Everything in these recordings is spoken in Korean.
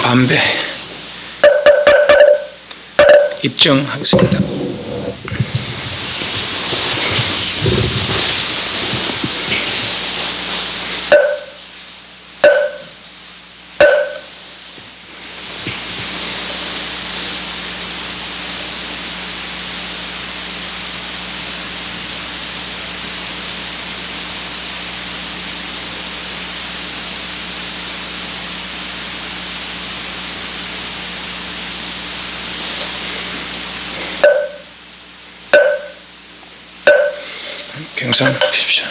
담배 입증하겠습니다. 경상 보십시오.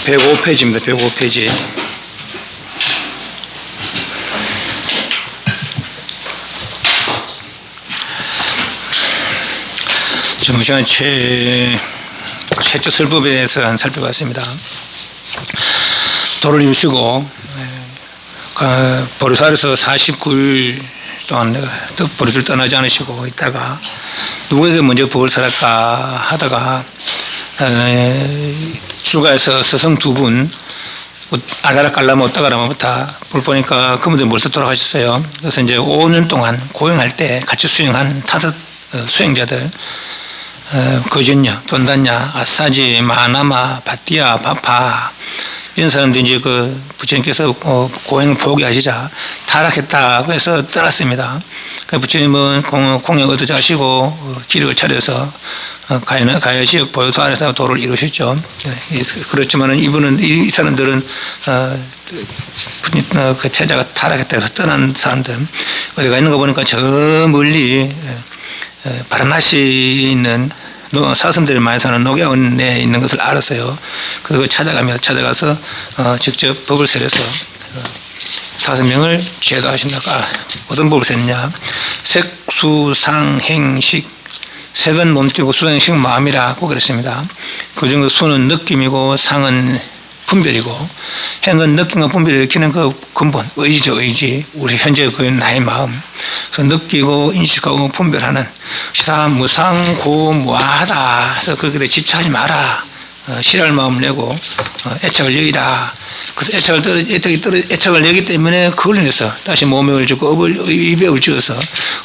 (105페이지입니다) 105페이지. 지금 시간에 최초 설법에 대해서 한 살펴봤습니다. 도를 이루시고 보리사에서 49일 동안 보리를 떠나지 않으시고 있다가 누구에게 먼저 법을 설할까 하다가 출가해서 스승 두 분 알라라 깔라마 오따가라마부터 볼 보니까 그분들 벌써 돌아가셨어요. 그래서 이제 5년 동안 고행할 때 같이 수행한 5 수행자들 거전녀, 견단녀, 아사지, 마나마, 바띠아, 바파 이런 사람들이 이제 그 부처님께서 고행을 포기하시자 타락했다고 해서 떠났습니다. 부처님은 공양 얻으자 하시고 기력을 차려서 가야 지역 보효도 안에서 도를 이루셨죠. 그렇지만은 이 사람들은 그 태자가 타락했다고 해서 떠난 사람들 어디가 있는 거 보니까 저 멀리 바라나시에 있는 사슴들이 많이 사는 녹야원에 있는 것을 알았어요. 그래서 찾아갑니다. 찾아가서 직접 법을 세려서 5명을 제도하신다. 어떤 법을 세느냐? 색수상행식, 색은 몸띠고 수행식 마음이라고 그랬습니다. 그중에 수는 느낌이고 상은 분별이고 행은 느낌과 분별을 일으키는 그 근본 의지죠. 의지. 우리 현재 그 나의 마음. 그래서 느끼고 인식하고 분별하는 시사 무상 고무하다. 그래서 거기에 집착하지 마라. 싫어할 마음을 내고 애착을 여기라. 그래서 애착을 여기 때문에 그걸 인해서 다시 몸을 주고 입을 지어서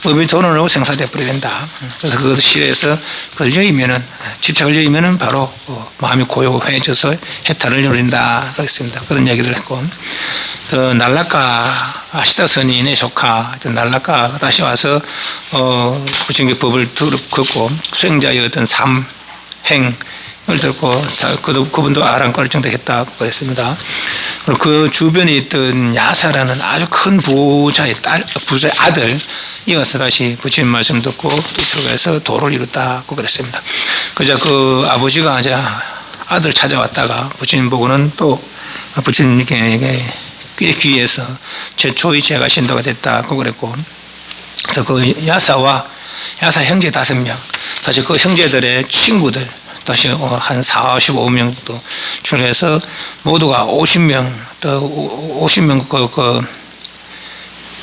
업이 돈으로 생산돼 버리게 된다. 그래서 그것을 싫어해서 그걸 여기면은 집착을 여기면은 바로 마음이 고요해져서 해탈을 누린다. 그랬습니다. 그런 얘기를 했고 그 날라카 아시다선인의 조카 날라카 다시 와서 부처님의 법을 듣고 수행자의 어떤 삶, 행을 듣고 그분도 아랑권을 정득했다고 그랬습니다. 그리고 그 주변에 있던 야사라는 아주 큰 부자의 아들 이어서 다시 부처님 말씀 듣고 또 출가해서 도를 이뤘다고 그랬습니다. 그저 그 아버지가 이제 아들 찾아왔다가 부처님 보고는 또 부처님께 꽤 귀해서 최초의 제가 신도가 됐다고 그랬고 그래서 그 야사 형제 5명 다시 그 형제들의 친구들 다시 한 45명 정도 출해서 모두가 50명 또 50명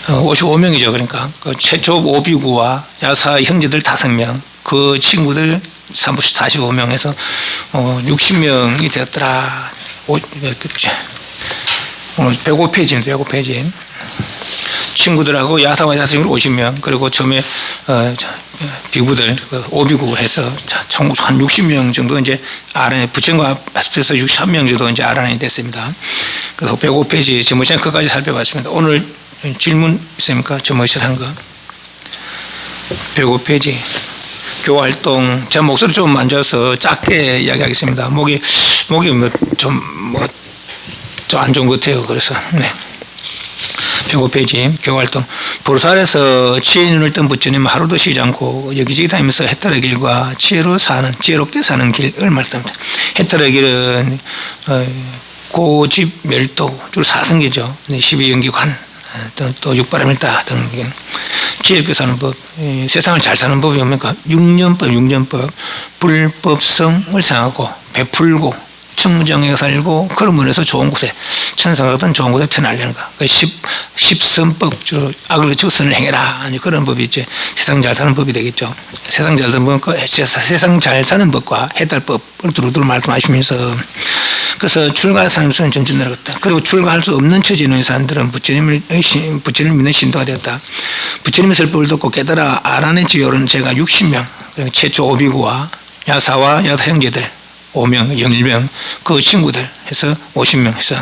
55명이죠. 그러니까 그 최초 오비구와 야사 형제들 5명 그 친구들 45명에서 60명이 되었더라. 오늘 105페이지입니다. 105페이지. 친구들하고 야사와 야사들 50명 그리고 처음에 비구들 오비구 해서 총 한 60명 정도 이제 부처님과 합해서 63명 정도 이제 아란이 됐습니다. 그래서 105페이지 점의실 끝까지 살펴봤습니다. 오늘 질문 있습니까? 점의실한 거. 105페이지 교활동 제 목소리 좀 안 좋아서 작게 이야기하겠습니다. 목이 좀 안 좋은 것 같아요. 그래서 네. 105페이지 교활동 보르살에서 지혜의 눈을 뜬 부처님은 하루도 쉬지 않고 여기저기 다니면서 해탈의 길과 지혜롭게 사는 길을 말씀합니다. 해탈의 길은 고집 멸도 주로 사성계죠. 12연기관 또 육바람일다 등 지혜롭게 사는 법 세상을 잘 사는 법이 뭡니까? 6년법 불법성을 상하고 베풀고 청정에 살고 그런 면에서 좋은 곳에 천사 같은 좋은 곳에 태어나려는 거. 십선법주로 악을 적선을 행해라. 그런 법이 이제 세상 잘 사는 법이 되겠죠. 세상 잘 사는 법과 세상 잘 사는 법과 해탈법을 두루두루 말씀하시면서 그래서 출가할 사람의 수는 점점 늘어갔다. 그리고 출가할 수 없는 처지에 있는 사람들은 부처님을 믿는 신도가 되었다. 부처님의 설법을 듣고 깨달아 알아낸 지요는 제가 60명, 최초 오비구와 야사와 야사 형제들 5명, 11명, 그 친구들 해서 50명 해서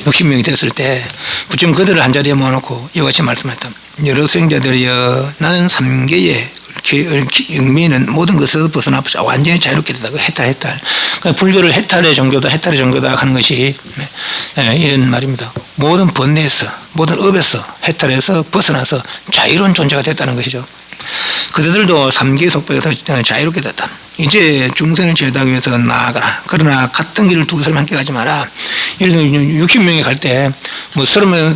60명이 됐을 때 부처님 그들을 한자리에 모아놓고 이와 같이 말씀했다. 여러 수행자들이여 나는 3계의 영미는 모든 것에서 벗어나 완전히 자유롭게 되다. 해탈. 그러니까 불교를 해탈의 종교다 하는 것이 이런 말입니다. 모든 번뇌에서 모든 업에서 해탈해서 벗어나서 자유로운 존재가 됐다는 것이죠. 그들도 3계의 속박에서 자유롭게 됐다. 이제 중생을 제도하기 위해서 나아가라. 그러나 같은 길을 두 사람 함께 가지 마라. 예를 들면 60명이 갈 때 뭐 30명,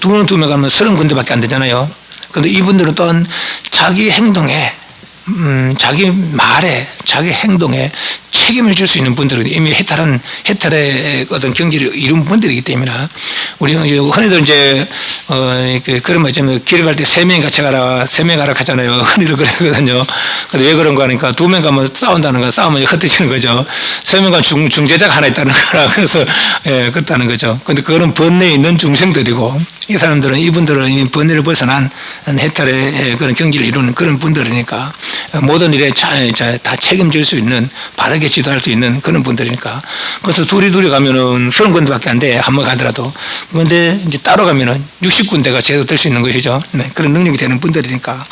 두 명 가면 30군데밖에 안 되잖아요. 그런데 이분들은 또한 자기 행동에 자기 말에 자기 행동에 책임을 질 수 있는 분들은 이미 해탈의 어떤 경지를 이룬 분들이기 때문에 우리 흔히들 이제 그런 말 있잖아요. 길을 갈 때 3명이 같이 가라, 3명이 가라 하잖아요. 흔히들 그러거든요. 근데 왜 그런 거 하니까 2명 가면 싸운다는 거, 싸우면 흩어지는 거죠. 3명 가면 중재자가 하나 있다는 거라. 그래서 그렇다는 거죠. 근데 그거는 번뇌에 있는 중생들이고 이분들은 이 번뇌를 벗어난 해탈의 그런 경지를 이루는 그런 분들이니까 모든 일에 다 책임질 수 있는 바르게 지도할 수 있는 그런 분들이니까 그래서 둘이 가면은 30군데밖에 안 돼. 한 번 가더라도. 그런데 이제 따로 가면은 60군데가 제대로 될 수 있는 것이죠. 네, 그런 능력이 되는 분들이니까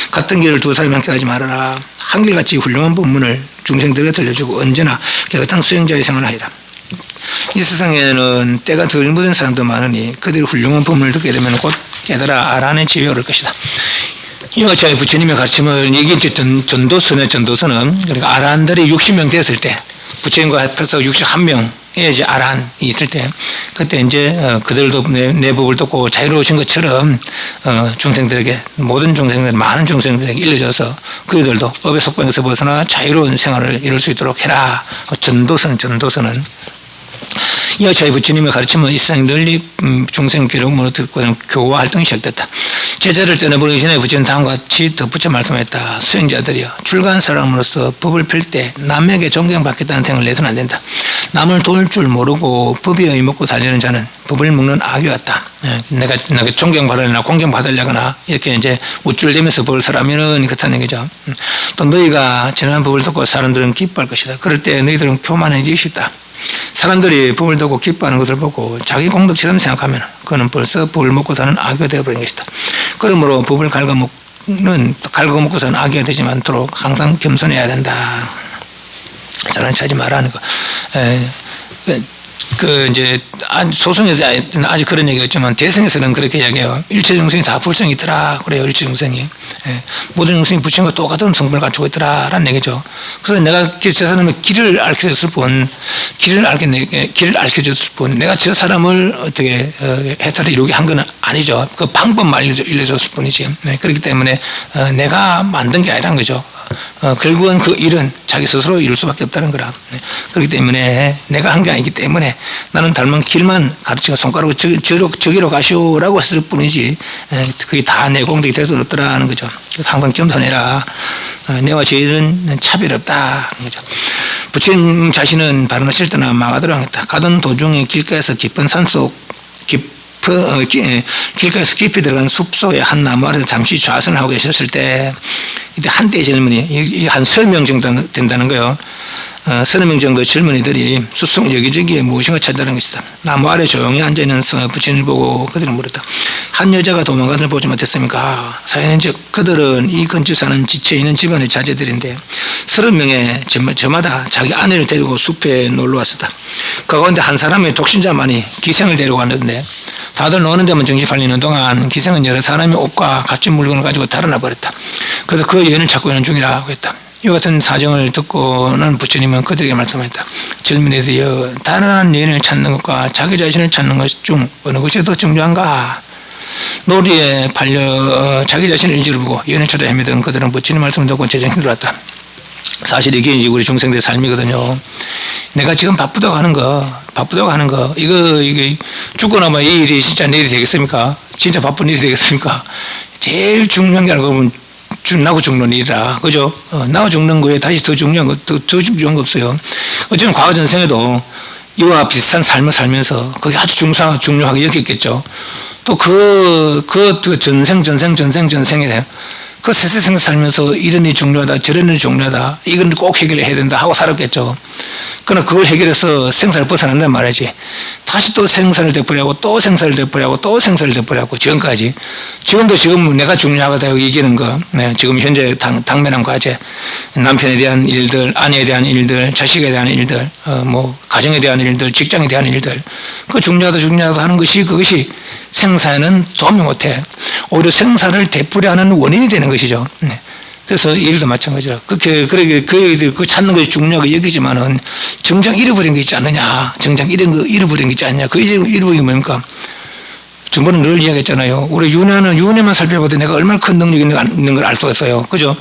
같은 길을 두 사람이 함께 가지 말아라. 한길같이 훌륭한 법문을 중생들에게 들려주고 언제나 깨끗한 수행자의 생활을 하리라. 이 세상에는 때가 덜 묻은 사람도 많으니 그들이 훌륭한 법문을 듣게 되면 곧 깨달아 알아낸 지혜가 오를 것이다. 이와 저희 부처님의 가르침을 얘기했던 전도서는 그러니까 아라한들이 60명 됐을 때 부처님과 합해서 61명의 이제 아라한이 있을 때 그때 이제 그들도 내 법을 듣고 자유로우신 것처럼 중생들에게 모든 중생들 많은 중생들에게 일러줘서 그들도 업의 속박에서 벗어나 자유로운 생활을 이룰 수 있도록 해라. 전도서는 이와 저희 부처님의 가르침은 이 세상 널리 중생 교육문을 듣고 교화 활동이 시작됐다. 제자를 떠나버리기 전에 부처는 다음과 같이 덧붙여 말씀했다. 수행자들이여 출가한 사람으로서 법을 펼 때 남에게 존경받겠다는 생각을 내서는 안 된다. 남을 도울 줄 모르고 법에 의먹고 달리는 자는 법을 먹는 악이 같다. 내가 존경받으려나 공경받으려거나 이렇게 이제 우쭐대면서 법을 설하면은 그렇다는 얘기죠. 또 너희가 지난 법을 듣고 사람들은 기뻐할 것이다. 그럴 때 너희들은 교만해지기 쉽다. 사람들이 법을 듣고 기뻐하는 것을 보고 자기 공덕처럼 생각하면 그는 벌써 법을 먹고 사는 악이 되어버린 것이다. 그러므로 법을 갉아먹고 사는 악이 되지 않도록 항상 겸손해야 된다. 자랑치 하지 말라는 거. 이제 소승에서 아직 그런 얘기가 있지만 대승에서는 그렇게 이야기해요. 일체 중생이 다 불성이 있더라. 그래요. 일체 중생이. 모든 중생이 부처님과 똑같은 성분을 갖추고 있더라. 라는 얘기죠. 그래서 내가 저 사람의 길을 알려줬을 뿐, 길을 알려줬을 뿐, 내가 저 사람을 어떻게 해탈을 이루게 한 건 아니죠. 그 방법만 알려줬을 뿐이지. 그렇기 때문에 내가 만든 게 아니란 거죠. 결국은 그 일은 자기 스스로 이룰 수밖에 없다는 거라. 그렇기 때문에 내가 한 게 아니기 때문에 나는 닮은 길만 가르치고 손가락으로 저기로 가시오라고 했을 뿐이지 그게 다 내 공덕이 될 수 없더라는 거죠. 항상 겸손해라. 내와 저희는 차별 없다는 거죠. 부처님 자신은 바르나실 때나 마가더라 했다. 가던 도중에 길가에서 깊은 산속 길가에서 깊이 들어간 숲속의 한 나무 아래서 잠시 좌선을 하고 계셨을 때 이때 한때 젊은이 한 30명 정도 된다는 거예요. 30명 정도 젊은이들이 숲속 여기저기에 무엇인가 찾다는 것이다. 나무 아래 조용히 앉아있는 부처님을 보고 그들은 물었다. 한 여자가 도망가는 걸 보지 못했습니까? 사연은즉 그들은 이 근처에 사는 지체에 있는 집안의 자제들인데 30명의 저마다 자기 아내를 데리고 숲에 놀러 왔었다. 그 가운데 한 사람의 독신자만이 기생을 데리고 왔는데 다들 노는 데만 정신 팔리는 동안 기생은 여러 사람의 옷과 값진 물건을 가지고 달아나 버렸다. 그래서 그 여인을 찾고 있는 중이라고 했다. 이 같은 사정을 듣고는 부처님은 그들에게 말씀했다. 젊은이들이여 달아난 여인을 찾는 것과 자기 자신을 찾는 것 중 어느 것이 더 중요한가? 놀이에 팔려 자기 자신을 잊어버리고 여인을 찾아 헤매던 그들은 부처님 말씀을 듣고 제정신이 들었다. 사실 이게 이제 우리 중생들의 삶이거든요. 내가 지금 바쁘다고 하는 거, 이게 죽고 나면 이 일이 진짜 내일이 되겠습니까? 진짜 바쁜 일이 되겠습니까? 제일 중요한 게 알고 보면 나고 죽는 일이라, 그죠? 나고 죽는 거에 다시 더 중요한 거 없어요. 어쩌면 과거 전생에도 이와 비슷한 삶을 살면서 그게 아주 중요하게 여겼겠죠. 또 그 전생에 그 세세생 살면서 이런 일이 중요하다, 저런 일이 중요하다, 이건 꼭 해결해야 된다 하고 살았겠죠. 그러나 그걸 해결해서 생사를 벗어난단 말이지. 다시 또 생사를 되풀이하고 또 생사를 되풀이하고 또 생사를 되풀이하고 지금까지. 지금 내가 중요하다고 얘기하는 거. 네, 지금 현재 당면한 과제. 남편에 대한 일들, 아내에 대한 일들, 자식에 대한 일들, 가정에 대한 일들, 직장에 대한 일들. 그 중요하다 하는 것이 그것이 생사에는 도움이 못해. 오히려 생사를 되풀이하는 원인이 되는 것이죠. 네. 그래서 이 일도 마찬가지라. 그 찾는 것이 중요하게 여기지만은 정작 잃어버린 게 있지 않느냐. 정작 잃어버린 게 있지 않느냐. 그 잃어버린 게 뭡니까? 저번에 늘 이야기했잖아요. 우리 윤회만 살펴봐도 내가 얼마나 큰 능력이 있는 걸 알 수가 있어요. 그죠?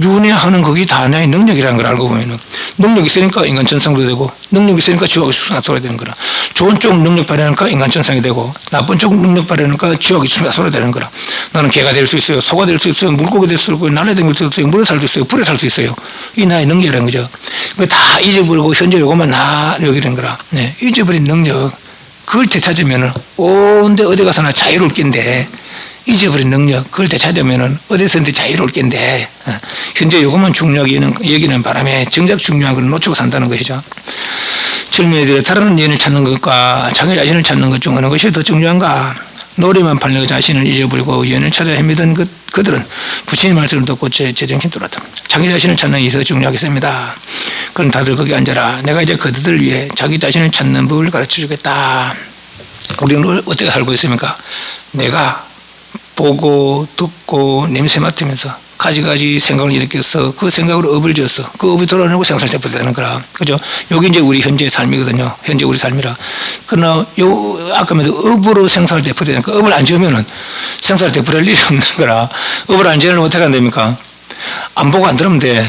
윤회하는 그게 다 하나의 능력이라는 걸 알고 보면은 능력이 있으니까 인간 천상도 되고 능력이 있으니까 지옥이 수상소리 되는 거라. 좋은 쪽 능력 발휘하니까 인간 천상이 되고 나쁜 쪽 능력 발휘하니까 지옥이 수상소리 되는 거라. 나는 개가 될 수 있어요. 소가 될 수 있어요. 물고기 될 수 있고 날에 댕길 수 있어요. 물에 살 수 있어요. 불에 살 수 있어요. 이 나의 능력이라는 거죠. 다 잊어버리고 현재 요것만 여기는 거라. 네. 잊어버린 능력 그걸 되찾으면은 온데 어디 가서나 자유로울 낀데 잊어버린 능력 그걸 되찾으면은 어디서든지 자유로울 낀데 현재 요것만 중요하게 여기는 바람에 정작 중요한 걸 놓치고 산다는 것이죠. 젊은이들이 다른 연을 찾는 것과 자기 자신을 찾는 것 중 어느 것이 더 중요한가? 노래만 팔려 자신을 잊어버리고 연을 찾아 헤매던 그들은 부처님 말씀을 듣고 제 정신 돌았다. 자기 자신을 찾는 것이 더 중요하겠습니다. 그럼 다들 거기 앉아라. 내가 이제 그들을 위해 자기 자신을 찾는 법을 가르쳐 주겠다. 우리는 어떻게 살고 있습니까? 내가 보고 듣고 냄새 맡으면서 가지가지 생각을 일으켜서 그 생각으로 업을 지어서 그 업이 돌아오고 생사를 되풀이되는 거라. 그죠? 여기 이제 우리 현재의 삶이거든요. 현재 우리 삶이라. 그러나 아까 말한 업으로 생사를 되풀이되는 거. 업을 안 지으면은 생사를 되풀이할 일이 없는 거라. 업을 안 지으려면 어떻게 하면 됩니까? 안 보고 안 들으면 돼.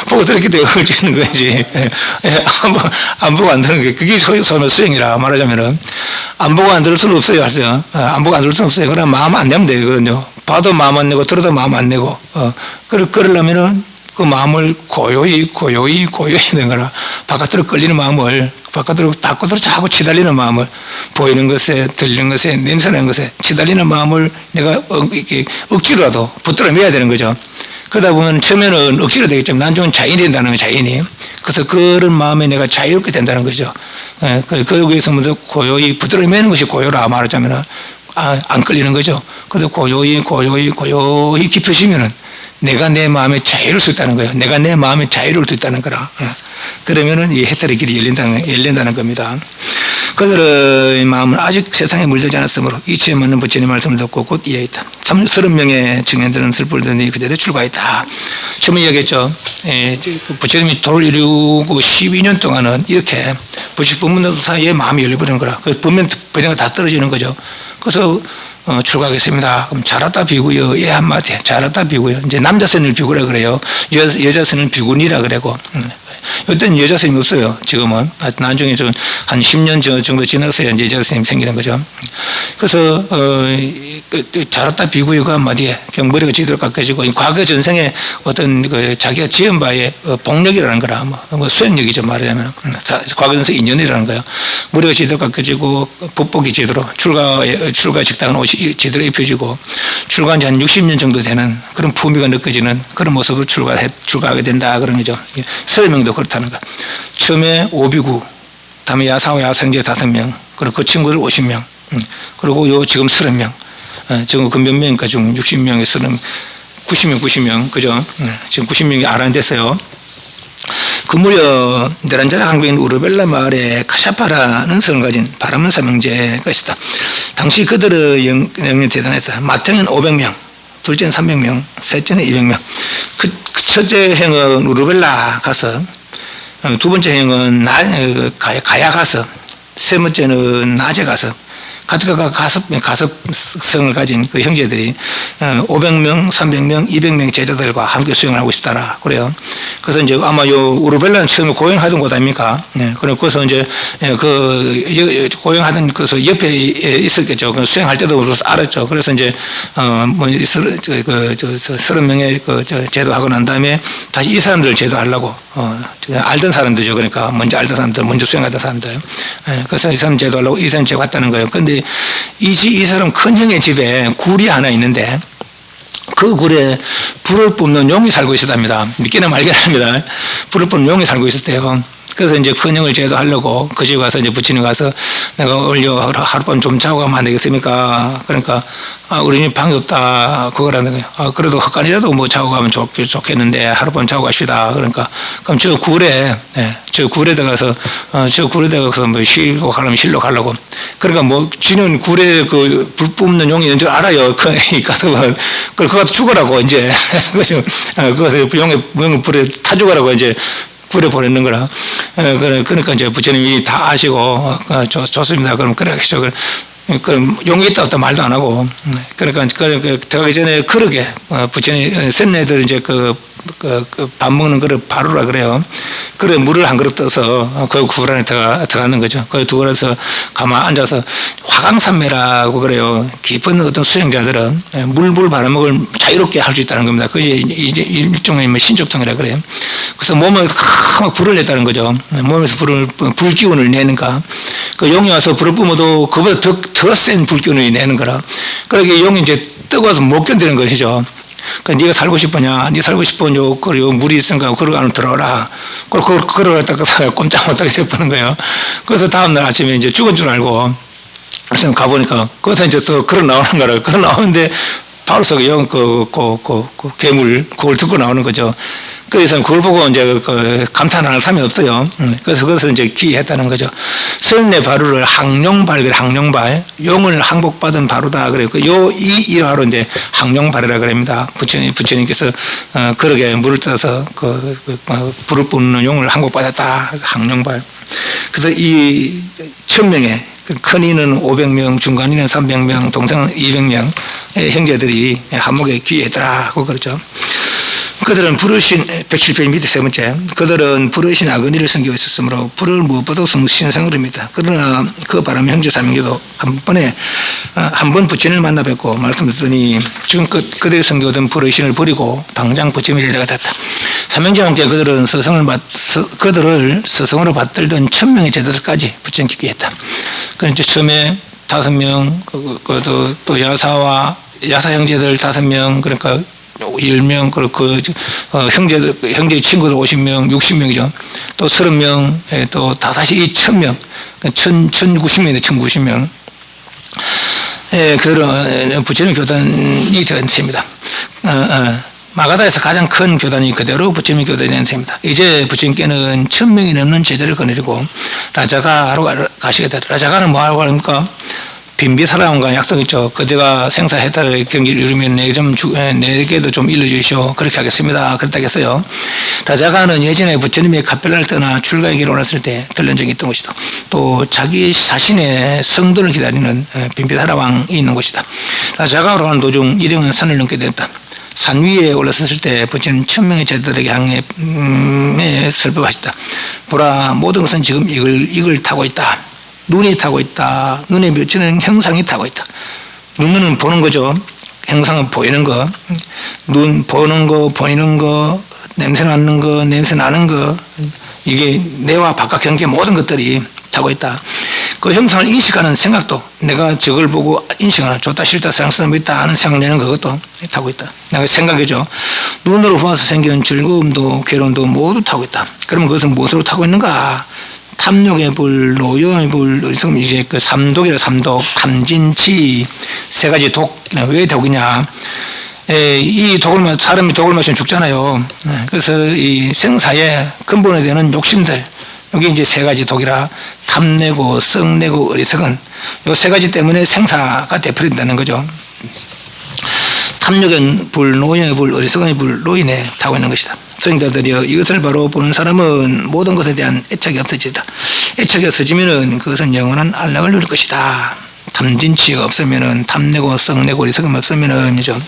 보고 들었기 때문에 업을 지는 거지. 안 보고 안 들은 게 그게 소는 수행이라 말하자면은 안 보고 안 들을 수는 없어요. 안 보고 안 들을 수는 없어요. 그러나 마음 안 내면 되거든요. 봐도 마음 안 내고 들어도 마음 안 내고 그러려면은 그 마음을 고요히 되는 거라. 바깥으로 끌리는 마음을 바깥으로 자꾸 치달리는 마음을 보이는 것에 들리는 것에 냄새나는 것에 치달리는 마음을 내가 억지로라도 붙들어 매야 되는 거죠. 그러다 보면 처음에는 억지로 되겠지만 나중엔 자연이 된다는 거예요. 자연이. 그래서 그런 마음에 내가 자유롭게 된다는 거죠. 거기에서 먼저 고요히 붙들어 매는 것이 고요라 말하자면 안 끌리는 거죠. 그래서 고요히 깊어지면은 내가 내 마음에 자유로울 수 있다는 거예요. 내가 내 마음에 자유로울 수 있다는 거라. 그러면은 이 해탈의 길이 열린다는 겁니다. 그들의 마음은 아직 세상에 물들지 않았으므로 이치에 맞는 부처님의 말씀을 듣고 곧 이해했다. 30명의 청년들은 슬픔을 듣니 그대로 출가했다. 처음 이야기했죠. 부처님이 도를 이루고 12년 동안은 이렇게 부처님도 사이에 마음이 열려버리는 거라. 그래서 번뇌가 다 떨어지는 거죠. 그래서 출가하겠습니다. 그럼 잘했다 비구요. 예 한마디. 잘했다 비구요. 이제 남자선을 비구라 그래요. 여자선을 비군이라 그래고. 이때는 여자 선생님이 없어요. 지금은. 나중에 좀 한 10년 정도 지나서야 이제 여자 선생님이 생기는 거죠. 그래서, 잘했다 비구요가 한마디에 그냥 머리가 제대로 깎여지고, 과거 전생에 어떤 자기가 지은 바의 복력이라는 거라, 수행력이죠. 말하자면. 과거 전생 인연이라는 거예요. 머리가 제대로 깎여지고, 법복이 제대로, 출가 직당은 옷이 제대로 입혀지고, 출가한 지 한 60년 정도 되는 그런 품위가 느껴지는 그런 모습으로 출가하게 된다. 그런 거죠. 설명도 그렇다는 거. 처음에 오비구, 다음에 야사오 야생제 5명, 그리고 그 친구들 50명, 그리고 지금 30명, 지금 그 몇 명인가 중 60명에 90명, 그죠? 지금 90명이 아란됐어요. 그 무렵 네란자라 강변 우르벨라 마을에 카샤파라는 성을 가진 바라문사 명제가 있었다. 당시 그들의 영향이 대단했다. 맏형은 500명, 둘째는 300명, 셋째는 200명. 그 첫째 형은 우르벨라 가서, 두 번째 형은 가야 가서, 세 번째는 낮에 가서, 각각 가습성을 가진 그 형제들이 500명, 300명, 200명 제자들과 함께 수행을 하고 있었다라 그래요. 그래서 이제 아마 요 우르벨라는 처음에 고행하던 곳 아닙니까? 네. 그래서 이제 그 고행하던 그서 옆에 있었겠죠. 그 수행할 때도 알았죠. 그래서 이제 뭐 30명의 그 제도하고 난 다음에 다시 이 사람들을 제도하려고 알던 사람들이죠. 그러니까 먼저 알던 사람들, 먼저 수행하던 사람들. 그래서 이 사람 제도하려고 이 사람 제도했다는 거예요. 그런데 이 사람 큰 형의 집에 굴이 하나 있는데 그 굴에 불을 뿜는 용이 살고 있었답니다. 믿기나 말기나 합니다. 불을 뿜는 용이 살고 있었대요. 그래서 이제 큰 형을 제도하려고 그 집에 가서 이제 부처님 가서 내가 올려 하룻밤 좀 자고 가면 안 되겠습니까? 그러니까 우리 집 방이 없다 그거라는 거예요. 그래도 헛간이라도 뭐 자고 가면 좋겠는데 하룻밤 자고 갑시다. 그러니까 그럼 저 굴에 저 굴에 들어가서 뭐 쉬고 가려면 실로 가려고. 그러니까 뭐 지는 굴에 그 불 뿜는 용이 있는 줄 알아요. 그러니까 그거 죽으라고 이제 그것을 용의 불에 타 죽으라고 이제 굴에 보내는 거라. 그러니까 이제 부처님이 다 아시고 좋습니다. 그럼 그래 하시죠. 그럼 용이 있다 없다 말도 안 하고. 그러니까 들어가기 전에 그러게 부처님 센 애들 이제 밥 먹는 그릇 바루라 그래요. 그래 물을 한 그릇 떠서 그 굴 안에 들어가는 거죠. 거기 들어가서 가만 앉아서 화강산매라고 그래요. 깊은 어떤 수행자들은 물불 바람먹을 자유롭게 할 수 있다는 겁니다. 그게 이제 일종의 신족통이라 그래요. 그래서 몸을 막 불을 냈다는 거죠. 몸에서 불기운을 내는가. 그 용이 와서 불을 뿜어도 그보다 더 센 불기운을 내는 거라. 그러게 용이 이제 뜨거워서 못 견디는 것이죠. 그러니까 네가 살고 싶으냐? 네 살고 싶으면 요 물이 있으니까 그러 안으로 들어오라. 걸어갔다가 꼼짝 못하게 되어버린 거예요. 그래서 다음날 아침에 이제 죽은 줄 알고 그래서 가보니까 거기서 이제 또 걸어 나오는 거라. 걸어 나오는데 바로 속에 괴물 그걸 듣고 나오는 거죠. 그래서 그걸 보고 이제 감탄할 사람이 없어요. 그래서 그것을 이제 기했다는 거죠. 설내 바루를 항룡발, 항룡발, 용을 항복받은 바루다. 그래요. 이 일화로 이제 항룡발이라 그럽니다. 부처님께서 그러게 물을 떠서 불을 뿜는 용을 항복받았다. 항룡발. 그래서 이 1000명의 큰 이는 500명, 중간이는 300명, 동생은 200명 형제들이 한목에 귀했더라 하고 그러죠. 그들은 불의신 107페이지 밑에 세 번째 그들은 불의신 아거니를 섬기고 있었으므로 불을 무엇보다 성신성을 합니다. 그러나 그 바람 형제 사명교도 한 번 부처님을 만나 뵙고 말씀드렸더니 지금 그들이 섬기던 불의신을 버리고 당장 부처님의 제자가 됐다. 사명제와 함께 그들을 스승으로 받들던 1000명의 제자들까지 부처님께 했다. 그러니까 처음에 5명 또 야사 형제들 5명 그러니까 10명, 형제 친구들 50명, 60명이죠. 또 30명, 또 다시 1000명, 1090명이네, 1090명. 그들은 부처님 교단이 된 셈입니다. 마가다에서 가장 큰 교단이 그대로 부처님 교단이 된 셈입니다. 이제 부처님께는 1000명이 넘는 제자를 거느리고 라자가로 가시게 되다. 라자가는 뭐하고 합니까? 빈비사라움과 약속했죠. 그대가 생사해탈의 경기를 이루면 내게도 좀 일러주시오. 그렇게 하겠습니다. 그렇다고 했어요. 라자가는 예전에 부처님의 카펠라를 떠나 출가의 길을 올랐을 때 들른 적이 있던 것이다. 또 자기 자신의 성도를 기다리는 빈비사라 왕이 있는 곳이다. 라자가로 가는 도중 일행은 산을 넘게 됐다. 산 위에 올라섰을 때 부처님 1000명의 제자들에게 향해 설법하셨다. 보라, 모든 것은 지금 이걸 타고 있다. 눈이 타고 있다. 눈에 비치는 형상이 타고 있다. 눈은 보는 거죠. 형상은 보이는 거. 눈 보는 거, 보이는 거, 냄새 나는 거, 냄새 나는 거. 이게 내와 바깥 경계 모든 것들이 타고 있다. 그 형상을 인식하는 생각도 내가 저걸 보고 인식하는 좋다 싫다 사랑스럽다 있다 하는 생각을 내는 그것도 타고 있다. 내가 생각이죠. 눈으로 보아서 생기는 즐거움도 괴로움도 모두 타고 있다. 그러면 그것은 무엇으로 타고 있는가? 탐욕의 불, 노여의 불, 지금 이제 그 삼독이라 삼독, 탐진치 세 가지 독. 왜 독이냐? 이 사람이 독을 마시면 죽잖아요. 그래서 이 생사의 근본에 되는 욕심들, 여기 이제 세 가지 독이라 탐내고, 썩내고, 어리석은 요 세 가지 때문에 생사가 되풀이된다는 거죠. 탐욕의 불, 노여의 불, 어리석은의 불로 인해 타고 있는 것이다. 성자들이여 이것을 바로 보는 사람은 모든 것에 대한 애착이 없어지리라. 애착이 없어지면은 그것은 영원한 안락을 누릴 것이다. 탐진치가 없으면은 탐내고 썩내고 어리석음 없으면은이죠.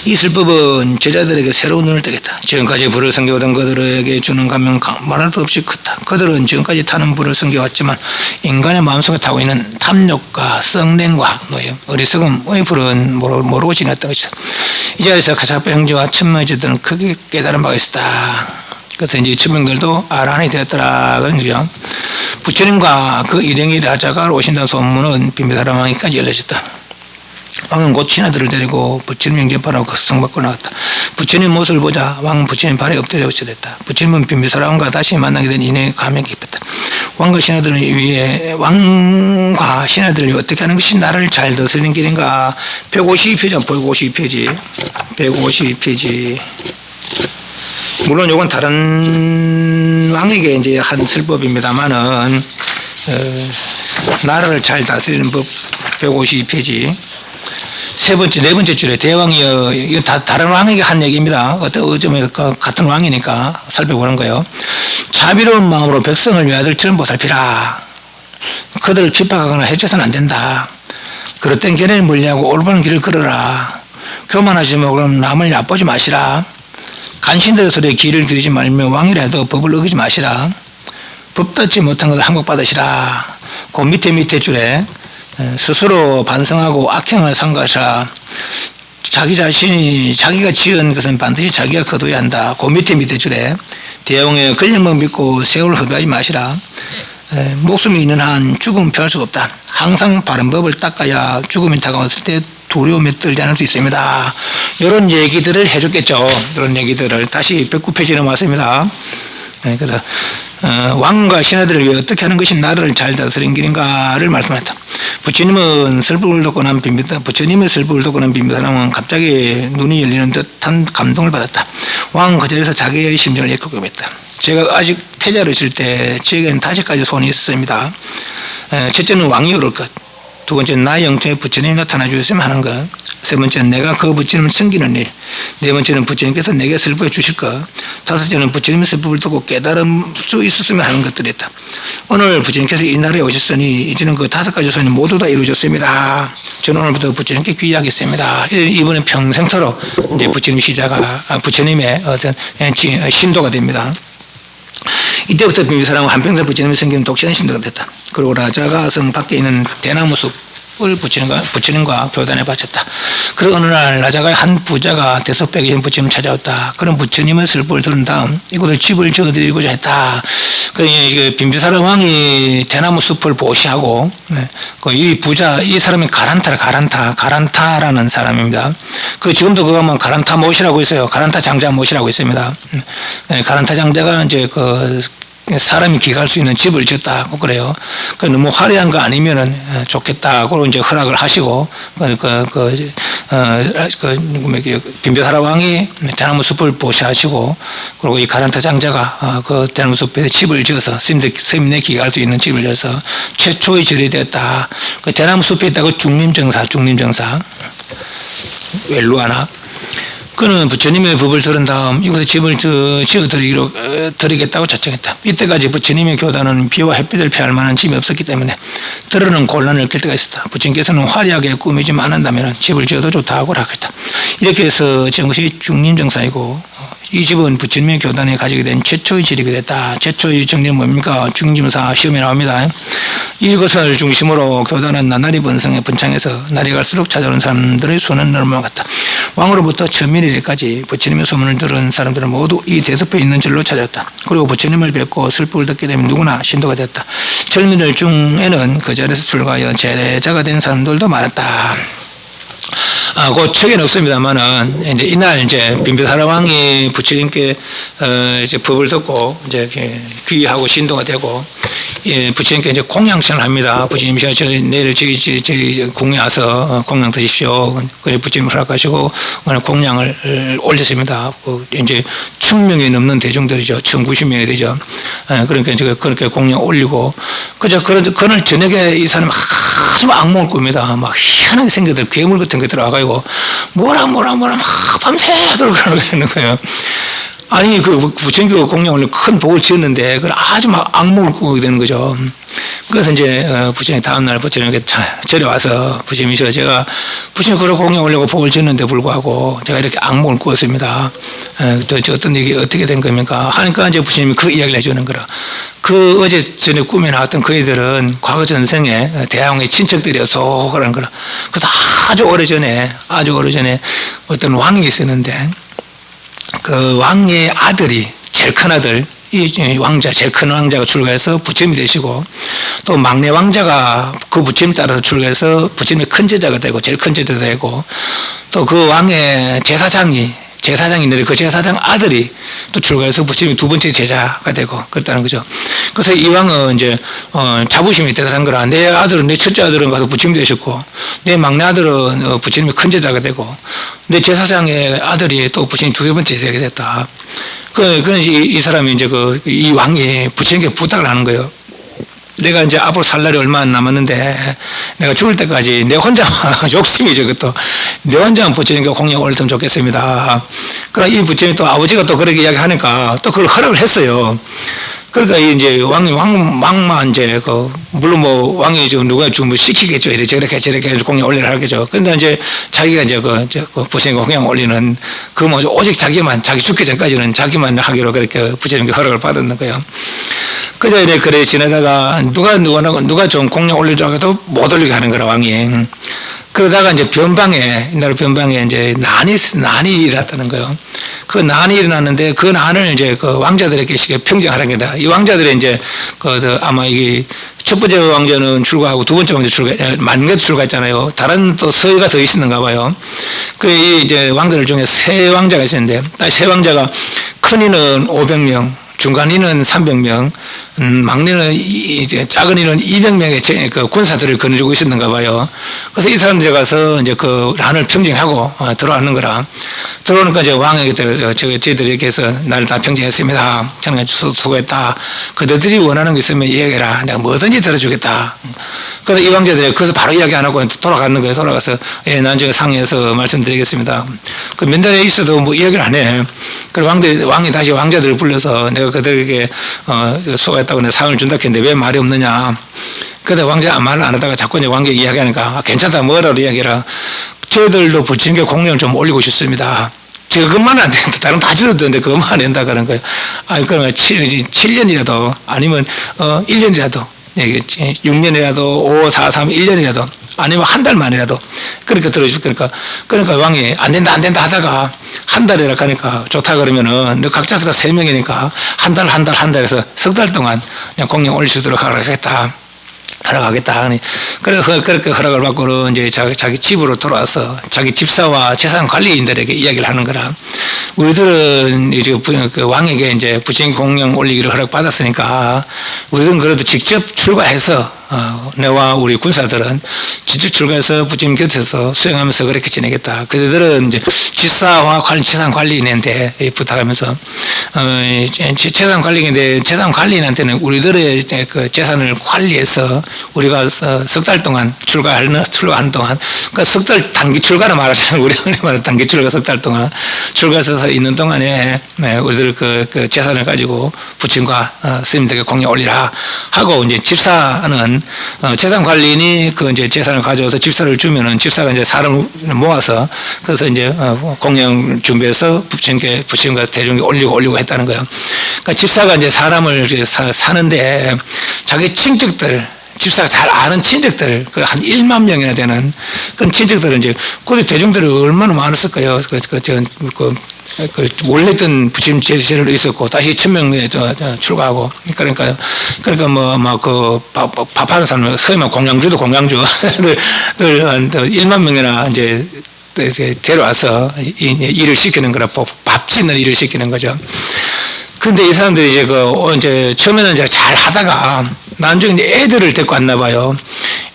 이 슬법은 제자들에게 새로운 눈을 뜨겠다. 지금까지 불을 섬겨오던 그들에게 주는 감명 말할 수 없이 크다. 그들은 지금까지 타는 불을 섬겨왔지만 인간의 마음속에 타고 있는 탐욕과 썩냄과 어리석음의 불은 모르고 지냈던 것이다. 이 자리에서 가사파 형제와 천명제들은 크게 깨달은 바가 있었다. 그래서 이제 천명들도 아란이 되었더라. 그런 거죠. 부처님과 그 일행이 라자가 오신다는 소문은 빈비사라 왕에까지 열려졌다. 왕은 곧 신하들을 데리고 부처님 영접하라고 그 성받고 나갔다. 부처님 모습을 보자 왕은 부처님 발에 엎드려 엎드렸다. 부처님은 빈비사라 왕과 다시 만나게 된 인의 감격이 깊었다. 왕과 신하들을 위해 어떻게 하는 것이 나를 잘 다스리는 길인가. 152페이지 152페이지 152페이지. 물론 이건 다른 왕에게 이제 한 슬법입니다만은 나라를 잘 다스리는 법 152페이지 네 번째 줄에 대왕이여, 이거 다른 왕에게 한 얘기입니다. 어떤 점에 같은 왕이니까 살펴보는 거예요. 자비로운 마음으로 백성을 외아들처럼 보살피라. 그들을 핍박하거나 해쳐서는 안 된다. 그릇된 견해를 멀리하고 올바른 길을 걸어라. 교만하지 말고 남을 얕보지 마시라. 간신들의 소리에 귀를 기울이지 말며 왕이라 해도 법을 어기지 마시라. 법답지 못한 것을 항복받으시라. 그 밑에 줄에 스스로 반성하고 악행을 삼가시라. 자기 자신이 자기가 지은 것은 반드시 자기가 거둬야 한다. 그 밑에 줄에 대왕의 권력만 믿고 세월을 허비하지 마시라. 목숨이 있는 한 죽음은 피할 수가 없다. 항상 바른 법을 닦아야 죽음이 다가왔을 때 두려움에 떨지 않을 수 있습니다. 이런 얘기들을 해줬겠죠. 이런 얘기들을 다시 109페이지에 넘어왔습니다. 그래서 왕과 신하들을 위해 어떻게 하는 것이 나를 잘 다스리는 길인가를 말씀했다. 부처님의 슬픔을 듣고 난 빈비사람은 갑자기 눈이 열리는 듯한 감동을 받았다. 왕은 그 자리에서 자기의 심정을 이렇게 고백했다. 제가 아직 태자로 있을 때 저에게는 5가지 소원이 있었습니다. 첫째는 왕이 오를 것, 두 번째는 나의 영통에 부처님이 나타나 주셨으면 하는 것, 세 번째는 내가 그 부처님을 섬기는 일, 네 번째는 부처님께서 내게 슬픔해 주실 것, 다섯째는 부처님의 슬픔을 듣고 깨달을 수 있었으면 하는 것들이었다. 오늘 부처님께서 이 나라에 오셨으니 이제는 그 5가지 소원이 모두 다 이루어졌습니다. 저는 오늘부터 부처님께 귀의하겠습니다. 이번엔 평생토록 이제 부처님의 어떤 신도가 됩니다. 이때부터 빈비사람은 한평생 부처님을 섬기는 독실한 신도가 됐다. 그리고 라자가 성 밖에 있는 대나무 숲을 부처님과 교단에 바쳤다. 그리고 어느 날 라자가 한 부자가 대속백에 계신 부처님을 찾아왔다. 그런 부처님의 슬픔을 들은 다음 이곳을 집을 지어드리고자 했다. 빈비사람 왕이 대나무 숲을 보시하고 이 사람이 가란타라는 사람입니다. 지금도 그거 하면 가란타 모시라고 있어요. 가란타 장자 모시라고 있습니다. 가란타 장자가 이제 사람이 기갈 수 있는 집을 지었다고 그래요. 너무 화려한 거 아니면은 좋겠다고 이제 허락을 하시고, 빈비사라 왕이 대나무 숲을 보시하시고, 그리고 이 가란타 장자가 그 대나무 숲에 집을 지어서 스님네 기갈 수 있는 집을 지어서 최초의 절이 되었다. 그 대나무 숲에 있다고 중림정사, 웰루아나. 그는 부처님의 법을 들은 다음 이곳에 집을 지어드리겠다고 작정했다. 이때까지 부처님의 교단은 비와 햇빛을 피할 만한 집이 없었기 때문에 들으는 곤란을 겪을 때가 있었다. 부처님께서는 화려하게 꾸미지만 않는다면 집을 지어도 좋다고 하겠다. 이렇게 해서 지은 것이 중림정사이고, 이 집은 부처님의 교단이 가지게 된 최초의 질이게 됐다. 최초의 정리는 뭡니까? 중림사 시험에 나옵니다. 이것을 중심으로 교단은 나날이 번창해서 날이 갈수록 찾아오는 사람들의 수는 늘어나갔다. 왕으로부터 천민일까지 부처님의 소문을 들은 사람들은 모두 이 대숲에 있는 절로 찾았다. 그리고 부처님을 뵙고 슬픔을 듣게 되면 누구나 신도가 됐다. 젊은이들 중에는 그 자리에서 출가하여 제자가 된 사람들도 많았다. 그 책에는 없습니다만은 이제 이날 이제 빈비사라 왕이 부처님께 이제 법을 듣고 이제 귀의하고 신도가 되고, 부처님께 이제 공양신을 합니다. 부처님 내일 저희 궁에 와서 공양 드십시오. 부처님 허락하시고 오늘 공양을 올렸습니다. 이제 1000명이 넘는 대중들이죠. 1090명이 되죠. 그러니까 이제 그렇게 공양 올리고, 그날 저녁에 이 사람이 아주 악몽을 꿉니다. 막 희한하게 생겨들 괴물 같은 게 들어와가지고 뭐라 밤새도록 그러는 거예요. 아니, 부처님께 공양을 큰 복을 지었는데, 그걸 아주 막 악몽을 꾸게 되는 거죠. 그래서 이제 부처님 다음날 부처님 절에 와서 부처님이셔 제가 부처님 그런 공양 올리고 복을 줬는데 불구하고 제가 이렇게 악몽을 꾸었습니다. 도대체 어떤 얘기 어떻게 된 겁니까? 하니까 이제 부처님이 그 이야기를 해주는 거라. 그 어제 전에 꿈에 나왔던 그 애들은 과거 전생에 대왕의 친척들이어서 그런 거라. 그래서 아주 오래전에 어떤 왕이 있었는데 그 왕의 아들이 제일 큰 아들 이 왕자 제일 큰 왕자가 출가해서 부처님이 되시고 또 막내 왕자가 그 부처님 따라서 출가해서 부처님의 큰 제자가 되고 제일 큰 제자가 되고 또 그 왕의 제사장이 있는데 그 제사장 아들이 또 출가해서 부처님이 두 번째 제자가 되고 그랬다는 거죠. 그래서 이 왕은 이제 자부심이 대단한 거라. 내 아들은 내 첫째 아들은 가서 부처님 되셨고 내 막내 아들은 부처님의 큰 제자가 되고 내 제사장의 아들이 또 부처님 두 번째 제자가 됐다. 이 사람이 이제 이 왕이 부처님께 부탁을 하는 거예요. 내가 이제 앞으로 살 날이 얼마 안 남았는데 내가 죽을 때까지 내 혼자 욕심이죠. 그것도 내 혼자만 부처님께 공양 올렸으면 좋겠습니다. 그러나 이 부처님 또 아버지가 또 그렇게 이야기하니까 또 그걸 허락을 했어요. 그러니까 이제 왕만 이제 물론 뭐 왕이 누가 좀 시키겠죠. 이렇게 저렇게 공양 올리라 하겠죠. 그런데 이제 자기가 이제 부처님 공양 올리는 오직 자기 죽기 전까지는 자기만 하기로 그렇게 부처님께 허락을 받았는 거예요. 그저 이제 그래 지내다가 누가 좀 공양 올리려고 해도 못 올리게 하는 거라 왕이. 그러다가 이제 옛날 변방에 이제 난이 일어났다는 거예요. 그 난이 일어났는데 그 난을 이제 그 왕자들에게 평정하라는 게다. 이 왕자들이 이제 아마 이게 첫 번째 왕자는 출가하고 두 번째 왕자 만개도 출가했잖아요. 다른 또 서의가 더 있었는가 봐요. 이제 왕자들 중에 세 왕자가 있었는데 세 왕자가 큰이는 500명, 중간이는 300명, 막내는 이제 작은이는 200명의 그 군사들을 거느리고 있었는가 봐요. 그래서 이 사람들이 가서 이제 그 난을 평정하고 들어왔는 거라. 들어오니까 이제 왕에게 저희들이 이렇게 해서 나를 다 평정했습니다. 저는 수고했다. 그들이 원하는 거 있으면 이야기해라. 내가 뭐든지 들어주겠다. 그래서 이 왕자들이 그래서 바로 이야기 안 하고 돌아가는 거예요. 돌아가서 나중에 상의해서 말씀드리겠습니다. 그 면담에 있어도 뭐 이야기를 안 해. 그래서 왕이 다시 왕자들을 불러서 내가 그들에게 수고했다고 내가 상을 준다 했는데 왜 말이 없느냐. 그래서 왕자가 말을 안 하다가 자꾸 이제 왕에게 이야기하니까 괜찮다 뭐라고 이야기해라. 저희들도 부처님께 공양을 좀 올리고 싶습니다. 그것만 안 된다. 다른 다 지어도 되는데 그것만 안 된다 그런 거예요. 그러면 7년이라도 아니면 1년이라도 6년이라도 5, 4, 3, 1년이라도 아니면 한 달만이라도 그렇게 들어줄 거니까 그러니까 왕이 안 된다 하다가 한 달이라 하니까 좋다 그러면은 각자 3명이니까 한 달에서 석 달 동안 그냥 공양 올릴 수 있도록 하겠다. 그렇게 허락을 받고는 이제 자기 집으로 돌아와서 자기 집사와 재산 관리인들에게 이야기를 하는 거라. 우리들은 이제 그 왕에게 이제 부처님 공양 올리기를 허락받았으니까 우리들은 그래도 직접 출가해서 내와 우리 군사들은 직접 출가해서 부처님 곁에서 수행하면서 그렇게 지내겠다. 그들은 이제 집사와 재산 관리인한테 부탁하면서 재산 관리인데 재산 관리인한테는 우리들의 그 재산을 관리해서 우리가 석 달 동안 출가하는 동안 그 석 달 단기 출가를 말하시는 우리 말은 단기 출가 석 달 동안 출가해서 있는 동안에 우리들 그 재산을 가지고 부처님과 스님들에게 공양 올리라 하고 이제 집사는 재산 관리인이 그 이제 재산을 가져와서 집사를 주면은 집사가 이제 사람을 모아서 그래서 이제 공양 준비해서 부처님과 대중에 올리고 했다는 거예요. 그러니까 집사가 이제 사람을 사는데 자기 친척들 집사가 잘 아는 친척들 한 1만 명이나 되는 그런 친척들은 이제 그 대중들이 얼마나 많았을 거예요. 원래 있던 부처님 제자로 있었고 다시 1000명에 출가하고 그러니까 밥하는 사람 소위 말하면 공양주도 들 1만 명이나 이제 데려와서 일을 시키는 거라 밥 짓는 일을 시키는 거죠. 근데 이 사람들이 이제 처음에는 이제 잘 하다가 나중에 이제 애들을 데리고 왔나 봐요.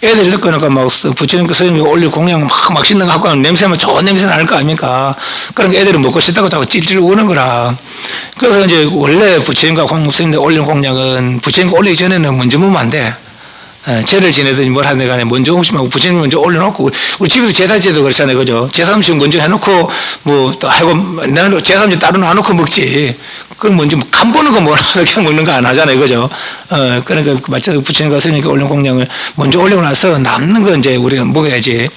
애들을 데리고 오니까 막 부처님 스님이 올릴 공양 막 씻는 거 갖고 하면 냄새만 좋은 냄새 날 거 아닙니까? 그러니까 애들은 먹고 싶다고 자꾸 찔찔 우는 거라. 그래서 이제 원래 부처님과 스님들 올린 공양은 부처님과 올리기 전에는 먼저 먹으면 안 돼. 제를 지내든지 뭘 하든 간에 먼저 음식하고 부처님 먼저 올려놓고 우리 집에서 제사제도 그렇잖아요. 그죠? 제사 음식 먼저 해놓고 뭐 또 하고 나는 제사 음식 따로 놔놓고 먹지. 그건 뭔지 간 보는 거 뭐라 그냥 먹는 거 안 하잖아요, 그죠? 그러니까 마찬가지로 부처님과 스님께 올린 공양을 먼저 올리고 나서 남는 거 이제 우리가 먹어야지.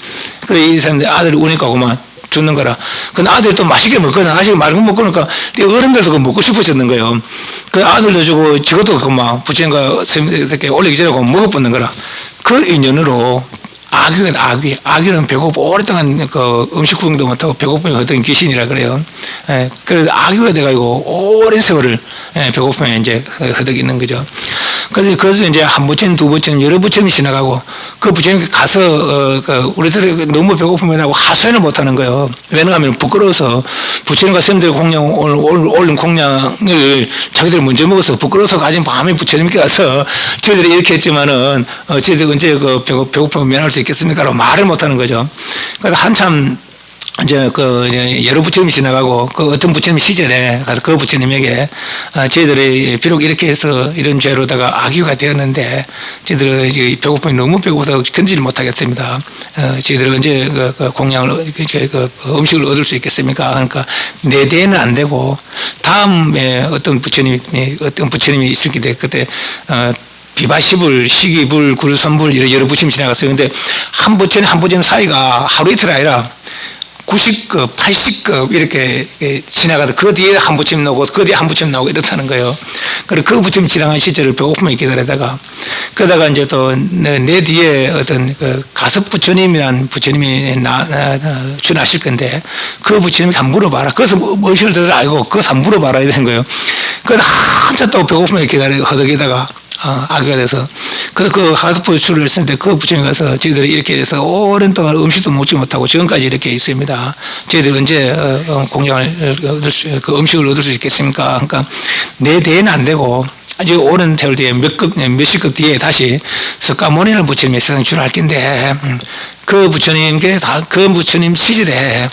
그래 이 사람들 아들이 우니까 그만 주는 거라. 근데 아들이 또 맛있게 먹거든. 아직 말고 먹고 그러니까 어른들도 그거 먹고 싶어졌는 거예요. 그 아들도 주고 저것도 그만 부처님과 스님께 올리기 전에 그거 먹어보는 거라. 그 인연으로 아귀는 배고파 오랫동안 그 음식 구경도 못하고 배고픔이 얻은 귀신이라 그래요. 그래서 아귀가 돼가지고 오랜 세월을 배고픔에 이제 허덕이는 거죠. 그래서 이제 한 부처님, 두 부처님, 여러 부처님이 지나가고 그 부처님 가서 우리들이 너무 배고프면 하고 하소연을 못하는 거예요. 왜냐하면 부끄러워서 부처님과 스님들 올린 공양을 자기들이 먼저 먹어서 부끄러워서 가진 밤에 부처님께 가서 저희들이 이렇게 했지만은 저희들 언제 그 배고프면 면할 수 있겠습니까? 라고 말을 못하는 거죠. 그래서 한참 이제 여러 부처님이 지나가고 그 어떤 부처님 시절에 가서 그 부처님에게 저희들이 비록 이렇게 해서 이런 죄로다가 악유가 되었는데 저희들은 배고픔이 너무 배고파서 견디지 못하겠습니다. 저희들은 언제 공양을 음식을 얻을 수 있겠습니까? 그러니까 내 대에는 안 되고 다음에 어떤 부처님이 있었기 때문에 그때 비바시불, 시기불, 구루선불 여러 부처님이 지나갔어요. 근데 한 부처님 사이가 하루 이틀 아니라 90급, 80급 이렇게 지나가도 그 뒤에 한 부처님 나오고 그 뒤에 한 부처님 나오고 이렇다는 거예요. 그리고 그 부처님 지나간 시절을 배고픔에 기다리다가 그러다가 이제 또 내 뒤에 어떤 가섭 부처님이라는 부처님이 출연하실 건데 그 부처님이 한번 물어봐라. 그래서 무엇을 더 알고 그래서 한번 물어봐라 이런 거예요. 그래서 한참 또 배고픔에 허덕이다가 아기가 돼서 그래서 그 가섭부출을 했는데 그 부처님 가서 저희들이 이렇게 해서 오랜 동안 음식도 먹지 못하고 지금까지 이렇게 있습니다. 저희들이 언제 공양을 그 음식을 얻을 수 있겠습니까? 그러니까 내 대에는 안 되고 아주 오랜 세월 뒤에 몇십 급 뒤에 다시 석가모니라는 부처님이 세상 출연할 건데 그 부처님께 그 부처님 시절에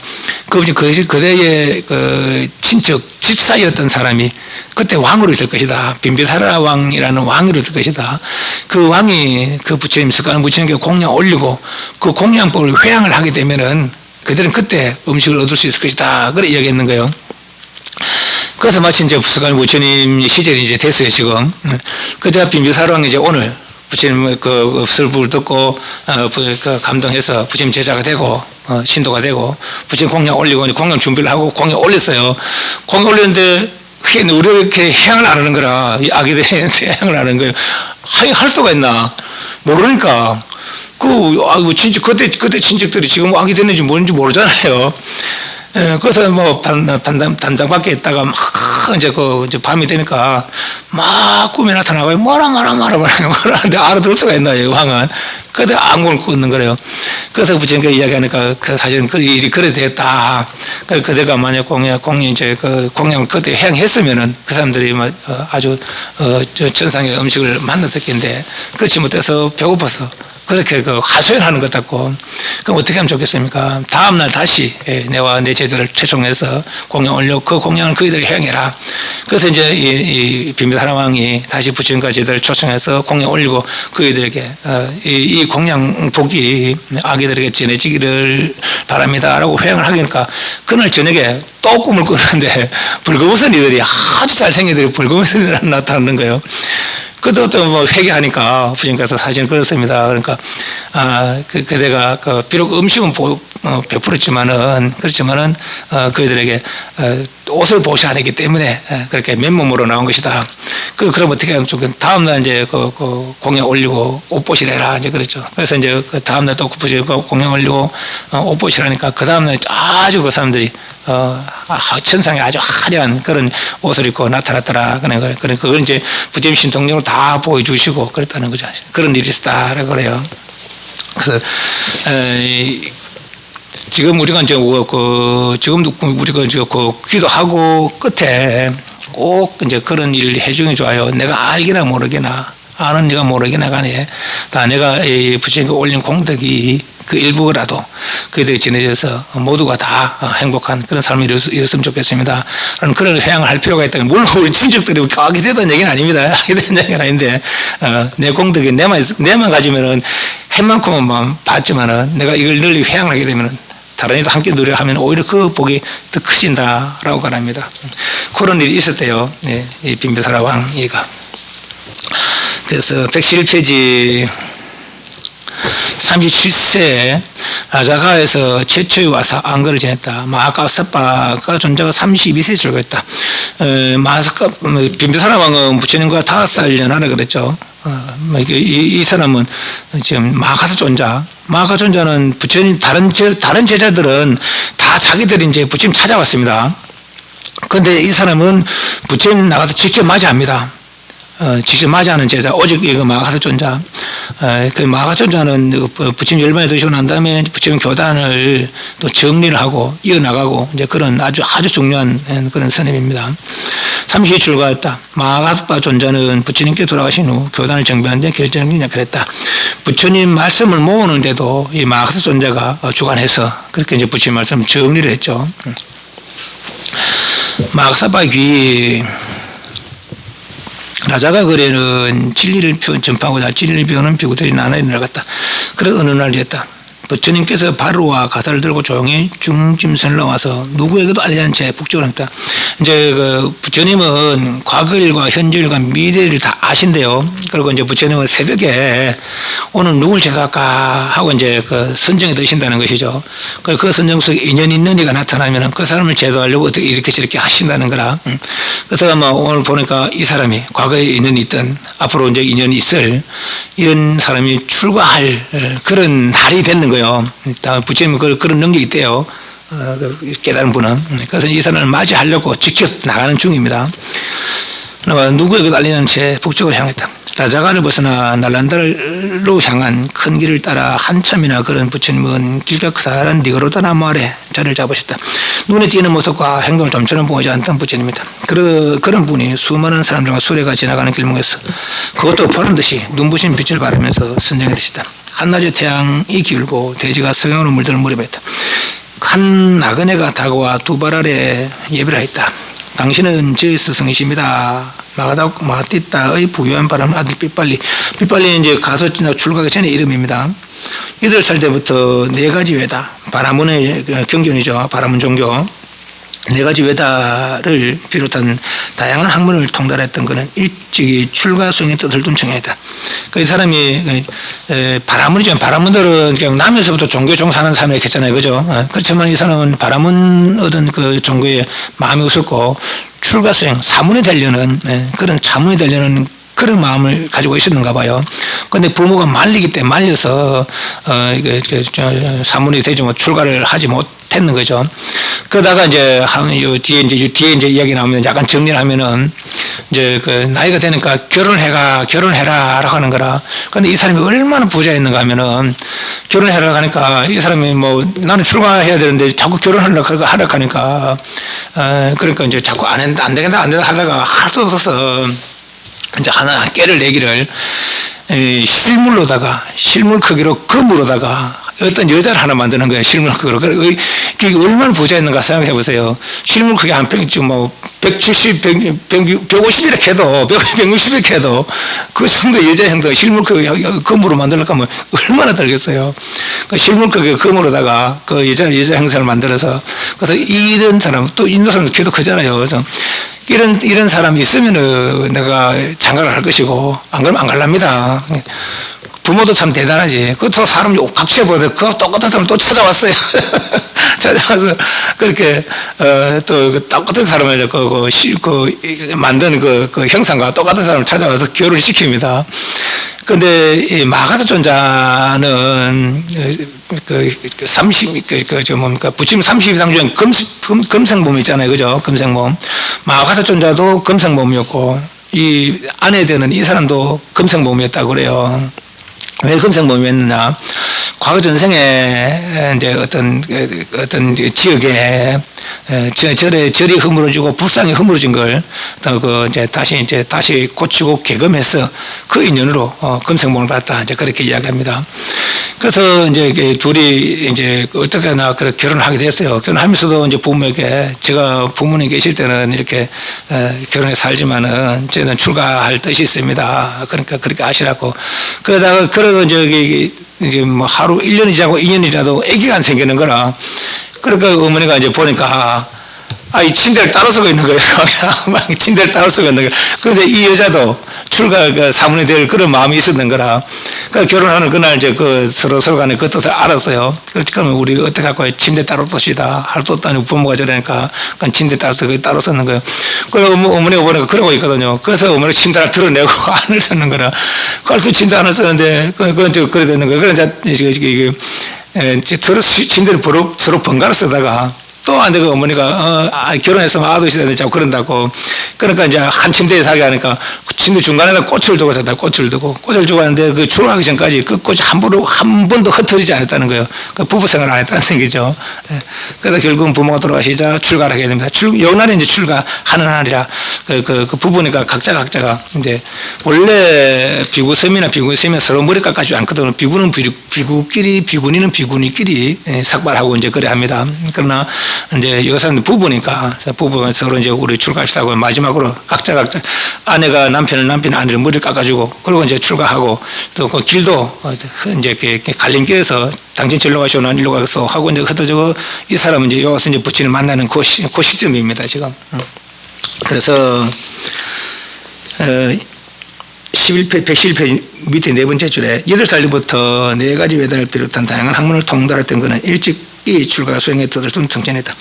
그대의 그 친척 칠사였던 사람이 그때 왕으로 있을 것이다. 빈비사라 왕이라는 왕으로 있을 것이다. 그 왕이 그 부처님 석가모니 부처님께 공양 올리고 그 공양법을 회양을 하게 되면은 그들은 그때 음식을 얻을 수 있을 것이다. 그래 이야기했는 거예요. 그래서 마치 이제 석가모니 부처님 시절이 이제 됐어요, 지금. 그자 빈비사라 왕이 이제 오늘 부처님 그 설법을 듣고 감동해서 부처님 제자가 되고 신도가 되고 부처님 공양 올리고 공양 준비를 하고 공양 올렸어요. 공양 올렸는데 우리가 이렇게 해양을 안 하는 거라 이 아기들이 해양을 안 하는 거예요. 할 수가 있나 모르니까 친척 그때 친척들이 지금 아기 됐는지 뭔지 모르잖아요. 그래서 뭐 단장 밖에 있다가 막 이제 밤이 되니까 막 꿈에 나타나고 뭐라 하는데 알아들을 수가 있나요, 왕은. 그래도 안골 꽂는 거래요. 그래서 부처님께 이야기하니까 그 사실은 그 일이 그래 되었다. 그대가 만약 공양을 그때 행했으면은 그 사람들이 아주 천상의 음식을 만났었겠는데 그렇지 못해서 배고파서 그렇게 하소연하는 것 같고, 그럼 어떻게 하면 좋겠습니까? 다음날 다시 내와 내 제자를 최종해서 공양 올려 그 공양을 그이들이 행해라. 그래서 이제 이 빈비사라 왕이 다시 부처님과 제자를 초청해서 공양 올리고 그이들에게 이 공양 복이 아기들에게 전해지기를 바랍니다라고 회양을 하니까 그날 저녁에 또 꿈을 꾸는데 불거무선 이들이 아주 잘생긴 이들이 불거무선 이들이 나타나는 거예요. 그것도 뭐 회개하니까 부처님께서 사실 그렇습니다. 그러니까 그대가 비록 음식은 베풀었지만은 그렇지만은 그들에게 옷을 보시 않았기 때문에 그렇게 맨몸으로 나온 것이다. 그럼 어떻게 하면 좋겠? 다음날 이제 공양 올리고 옷 보시래라 이제 그랬죠. 그래서 이제 그 다음날 또 공양 올리고 옷 보시라니까 그 다음날 아주 그 사람들이 천상에 아주 화려한 그런 옷을 입고 나타났더라. 그걸 이제 부처님 신통력으로 다 보여주시고 그랬다는 거죠. 그런 일이 있었다라고 그래요. 그래서 지금 우리가 이제 지금도 우리가 이제 기도하고 끝에 꼭 이제 그런 일을 해주는 게 좋아요. 내가 알기나 모르기나 아는 네가 모르기나 간에 다 내가 부처님께 올린 공덕이 그 일부라도 그들이 지내져서 모두가 다 행복한 그런 삶이 이뤘으면 좋겠습니다. 그런 회양을 할 필요가 있다. 물론 우리 친척들이 아기 되던 얘기는 아닙니다. 아기 되던 얘기는 아닌데 내 공덕이 내만 가지면은 햇만큼만 받지만은 내가 이걸 널리 회양을 하게 되면은 다른 이도 함께 누려하면 오히려 그 복이 더 크신다라고 말합니다. 그런 일이 있었대요. 예, 이 빈비사라 왕이가. 그래서 111페이지 37세에 라자가에서 최초의 와서 안거를 지냈다. 마하카사파가 존재가 32세에 출가했다. 빈비사라 왕은 부처님과 5살 연하라 그랬죠. 이 사람은 지금 마하카사 존자. 마하카사 존자는 부처님 다른 제자들은 다 자기들이 이제 부처님 찾아왔습니다. 그런데 이 사람은 부처님 나가서 직접 맞이합니다. 직접 맞이하는 제자, 오직 이거 마하카사 존자. 그 마하카사 존자는 부처님 열반에 드시고 난 다음에 부처님 교단을 또 정리를 하고 이어나가고 이제 그런 아주 중요한 그런 스님입니다. 30일 출가했다. 마하카사 존자는 부처님께 돌아가신 후 교단을 정비하는 데 결정을 그랬다. 부처님 말씀을 모으는데도 이 마하카사 존자가 주관해서 그렇게 이제 부처님 말씀을 정리를 했죠. 마하카사파 귀 라자가 거래는 진리를 전파하고자 진리를 배우는 비구들이 나날이 늘어갔다. 그래서 어느 날이었다. 부처님께서 바로와 가사를 들고 조용히 중짐선을 나와서 누구에게도 알리지 않은 채 북적을 했다. 이제 그 부처님은 과거일과 현재일과 미래를 다 아신대요. 그리고 이제 부처님은 새벽에 오늘 누굴 제도할까 하고 이제 그 선정에 드신다는 것이죠. 그 선정 속에 인연 있는 이가 나타나면 그 사람을 제도하려고 어떻게 이렇게 저렇게 하신다는 거라. 그래서 아마 오늘 보니까 이 사람이 과거에 인연이 있던 앞으로 이제 인연이 있을 이런 사람이 출가할 그런 날이 됐는 거예요. 부처님은 그런 능력이 있대요. 깨달은 분은. 그래서 이 사람을 맞이하려고 직접 나가는 중입니다. 누구에게도 알리는 채 북쪽으로 향했다. 라자가를 벗어나 날란다로 향한 큰 길을 따라 한참이나 걸은 부처님은 길가 커다란 니가로다 나무 아래 자리를 잡으셨다. 눈에 띄는 모습과 행동을 좀처럼 보이지 않던 부처님이다. 그런 분이 수많은 사람들과 수레가 지나가는 길목에서 그것도 보란 듯이 눈부신 빛을 바라면서 선정해 드시다. 한낮에 태양이 기울고 대지가 석양으로 물들어 무렵했다. 한 나그네가 다가와 두 발 아래 예배를 했다. 당신은 저의 스승이십니다. 마가티타의 부유한 바람 아들 삐빨리 이제 가서 출가하기 전에 이름입니다. 8살 때부터 4가지 외다. 바라문의 경전이죠. 바라문 종교. 4가지 외다를 비롯한 다양한 학문을 통달했던 그는 일찍이 출가 수행의 뜻을 둔 청이다. 그 사람이 바라문이죠. 바라문들은 그냥 남에서부터 종교 종사하는 사람이 했잖아요. 그죠? 그렇지만 이 사람은 바라문 얻은 그 종교에 마음이 없었고 출가 수행, 사문이 되려는 그런 자문이 되려는 그런 마음을 가지고 있었는가 봐요. 그런데 부모가 말리기 때문에 말려서 사문이 되지 못 출가를 하지 못했는 거죠. 그러다가 이제 뒤에 이제 이야기 나오면 약간 정리를 하면은 이제 그 나이가 되니까 결혼해라라고 하는 거라. 그런데 이 사람이 얼마나 부자였는가 하면은 결혼해라고 하니까 이 사람이 뭐 나는 출가해야 되는데 자꾸 결혼하려고 하니까 그러니까 이제 자꾸 안 되겠다 하다가 할 수 없어서 이제 하나 깨를 내기를 실물 크기로 금으로다가 어떤 여자를 하나 만드는 거예요. 실물 크기로. 그게 얼마나 부자였는가 생각해 보세요. 실물 크기 한 뭐 170, 150 이렇게 해도 160 이렇게 해도 그 정도 여자 형도 실물 크기 금으로 만들려고 하면 얼마나 들겠어요. 그 실물 크기 금으로다가 그 여자 형상을 만들어서 그래서 이런 사람 또 인도 사람 키도 크잖아요. 그래서 이런 사람이 있으면은 내가 장가를 할 것이고 안 그러면 안 갈랍니다. 부모도 참 대단하지. 그것도 사람이 옥박지어버려. 그 똑같은 사람 또 찾아왔어요. 찾아와서 그렇게 또 똑같은 사람을 만든 그 형상과 똑같은 사람을 찾아와서 결혼을 시킵니다. 그런데 이 마가사 존자는 부처님 32상 중에 금생몸이 있잖아요. 그죠? 금생몸. 마가사 존자도 금생몸이었고 이 아내 되는 이 사람도 금생몸이었다고 그래요. 왜 금생몸이었느냐? 과거 전생에 이제 어떤 지역에 절이 허물어지고 불상이 허물어진 걸 이제 다시 고치고 개금해서 그 인연으로 금생몸을 받았다. 이제 그렇게 이야기합니다. 그래서 이제 둘이 이제 어떻게나 그렇게 결혼을 하게 됐어요. 결혼하면서도 이제 부모에게 제가 부모님 계실 때는 이렇게 결혼해 살지만은 저는 출가할 뜻이 있습니다. 그러니까 그렇게 아시라고. 그러다가 그래도 이제 뭐 하루 1년이 지나고 2년이 지나도 아기가 안 생기는 거라. 그러니까 어머니가 이제 보니까 이 침대를 따로 쓰고 있는 거예요. 막 침대를 따로 쓰고 있는 거예요. 그런데 이 여자도 출가 사문이 될 그런 마음이 있었는 거라. 그러니까 결혼하는 그날 이제 서로 간에 그 뜻을 알았어요. 그러면 우리 어떻게 할 거야? 침대 따로 둡시다. 할 수 없다니 부모가 저러니까 침대 따로 쓰고 따로 썼는 거예요. 그래서 어머니가 보니까 그러고 있거든요. 그래서 어머니가 침대를 드러내고 안을 썼는 거라. 그래서 침대 안을 썼는데 그건 이제 그래 되는 거예요. 그래서 이게 서로 침대를 서로 번갈아 쓰다가 또 안 되고 어머니가 결혼했으면 아도 있어야 되는데 자꾸 그런다고. 그러니까 이제 한 침대에 자게 하니까 침대 중간에다 꽃을 두고 잤다. 꽃을 두고 하는데 그 출가하기 전까지 그 꽃이 한 번도 흩어지지 않았다는 거예요. 그 부부 생활을 안 했다는 얘기죠. 그래서 결국은 부모가 돌아가시자 출가를 하게 됩니다. 요날에 이제 출가하는 날이라 그 부부니까 각자가 이제 원래 비구섬이나 비구섬이 서로 머리 깎아주지 않거든요. 비구는 비구끼리, 비구니는 비구니끼리 삭발하고 이제 그래 합니다. 그러나 이제 여사는 부부니까 부부가 서로 이제 우리 출가하시다고 마지막으로 각자 아내가 남편이 아내를 머리를 깎아주고 그리고 이제 출가하고 또 그 길도 이제 이렇게 갈림길에서 당신 절로 가시오 난 일로 가겠소 하고 이제 흩어지고 이 사람은 이제 여기서 이제 부친을 만나는 그 시점입니다 지금. 그래서 111페이지 밑에 네 번째 줄에 8살부터 4가지 외단을 비롯한 다양한 학문을 통달했던 그는 일찍이 출가 수행의 뜻을 등전했다.